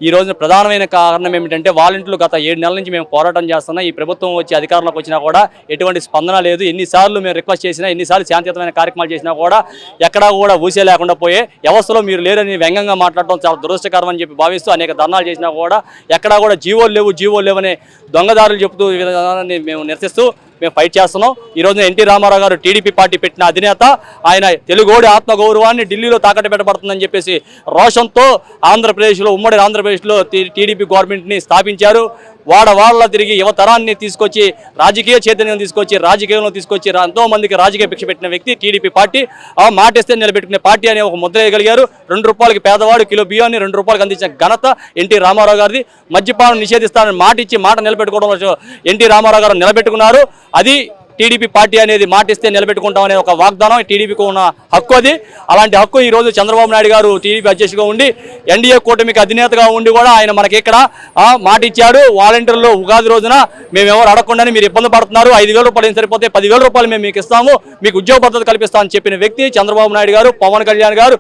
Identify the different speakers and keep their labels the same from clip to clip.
Speaker 1: ఈ రోజున ప్రధానమైన కారణం ఏమిటంటే వాలంటీర్లు గత 7 నెలల నుంచి మేము పోరాటం చేస్తున్నాం. ఈ ప్రభుత్వం వచ్చి అధికారంలోకి వచ్చినా కూడా ఎటువంటి స్పందన లేదు. ఎన్నిసార్లు మేము రిక్వెస్ట్ చేసినా, ఎన్నిసార్లు శాంతియుతమైన కార్యక్రమాలు చేసినా కూడా ఎక్కడా కూడా ఊసే లేకుండా పోయే, వ్యవస్థలో మీరు లేరని వ్యంగ్యంగా మాట్లాడటం చాలా దురదృష్టకరం అని చెప్పి భావిస్తూ అనేక ధర్నాలు చేసినా కూడా ఎక్కడా కూడా జీవోలు లేవు అనే దొంగదారులు చెబుతూ ఈ విధానాన్ని మేము నిరసిస్తూ మేము ఫైట్ చేస్తున్నాం. ఈ రోజున ఎన్టీ రామారావు గారు టీడీపీ పార్టీ పెట్టిన అధినేత, ఆయన తెలుగోడి ఆత్మగౌరవాన్ని ఢిల్లీలో తాకట్టు పెట్టబడుతుందని చెప్పేసి రోషంతో ఆంధ్రప్రదేశ్లో, ఉమ్మడి ఆంధ్రప్రదేశ్లో టీడీపీ గవర్నమెంట్ని స్థాపించారు. వాళ్ళ తిరిగి యువతరాన్ని తీసుకొచ్చి రాజకీయ చైతన్యం తీసుకొచ్చి రాజకీయంలో తీసుకొచ్చి ఎంతో మందికి రాజకీయ భిక్ష పెట్టిన వ్యక్తి టీడీపీ పార్టీ. ఆ మాటిస్తే నిలబెట్టుకునే పార్టీ అనే ఒక ముద్ర వేయగలిగారు. 2 రూపాయలకి పేదవాడు కిలో బియ్యాన్ని 2 రూపాయలకు అందించిన ఘనత ఎన్టీ రామారావు గారిది. మద్యపానం నిషేధిస్తానని మాట ఇచ్చి మాట నిలబెట్టుకోవడంలో ఎన్టీ రామారావు గారు నిలబెట్టుకున్నారు. అది టీడీపీ పార్టీ అనేది మాటిస్తే నిలబెట్టుకుంటామనే ఒక వాగ్దానం, టీడీపీకి ఉన్న హక్కు అది. అలాంటి హక్కు ఈరోజు చంద్రబాబు నాయుడు గారు టీడీపీ అధ్యక్షుడిగా ఉండి ఎన్డీఏ కూటమికి అధినేతగా ఉండి కూడా ఆయన మనకి ఇక్కడ మాట ఇచ్చాడు. వాలంటీర్లు ఉగాది రోజున మేము ఎవరు అడగకుండానే మీరు ఇబ్బంది పడుతున్నారు, 5,000 రూపాయలు సరిపోతే 10,000 రూపాయలు మేము మీకు ఇస్తాము, మీకు ఉద్యోగ భద్రత కల్పిస్తామని చెప్పిన వ్యక్తి చంద్రబాబు నాయుడు గారు, పవన్ కళ్యాణ్ గారు,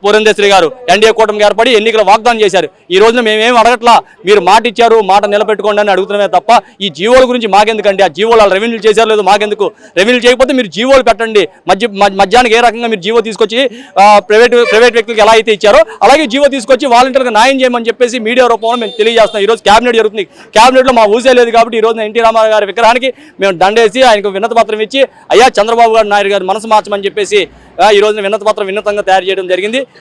Speaker 1: పురంధేశ్వరి గారు ఎన్డీఏ కూటమికి ఏర్పడి ఎన్నికల వాగ్దానం చేశారు. ఈ రోజున మేమేం అడగట్లా, మీరు మాట ఇచ్చారు, మాట నిలబెట్టుకోండి అని అడుగుతున్నామే తప్ప ఈ జీవోల గురించి మాకెందుకండి? ఆ జీవోలు రెవెన్యూ చేశారు లేదు మాకెందుకు? రెవెన్యూ చేయకపోతే మీరు జీవోలు పెట్టండి. మధ్యాహ్నానికి ఏ రకంగా మీరు జీవో తీసుకొచ్చి ప్రైవేట్ వ్యక్తులకు ఎలా అయితే ఇచ్చారో అలాగే జీవో తీసుకొచ్చి వాలంటీర్లకు న్యాయం చేయమని చెప్పేసి మీడియా రూపంలో మేము తెలియజేస్తున్నాం. ఈరోజు క్యాబినెట్ జరుగుతుంది, క్యాబినెట్లో మా ఊసే లేదు కాబట్టి ఈ రోజున ఎన్టీ రామారావు గారి విగ్రహానికి మేము దండేసి ఆయనకు వినతి పత్రం ఇచ్చి అయ్యా చంద్రబాబు నాయుడు గారు మనసు మార్చమని చెప్పేసి ఈ రోజున వినతి పత్రం వినతంగా తయారు చేయడం జరిగింది.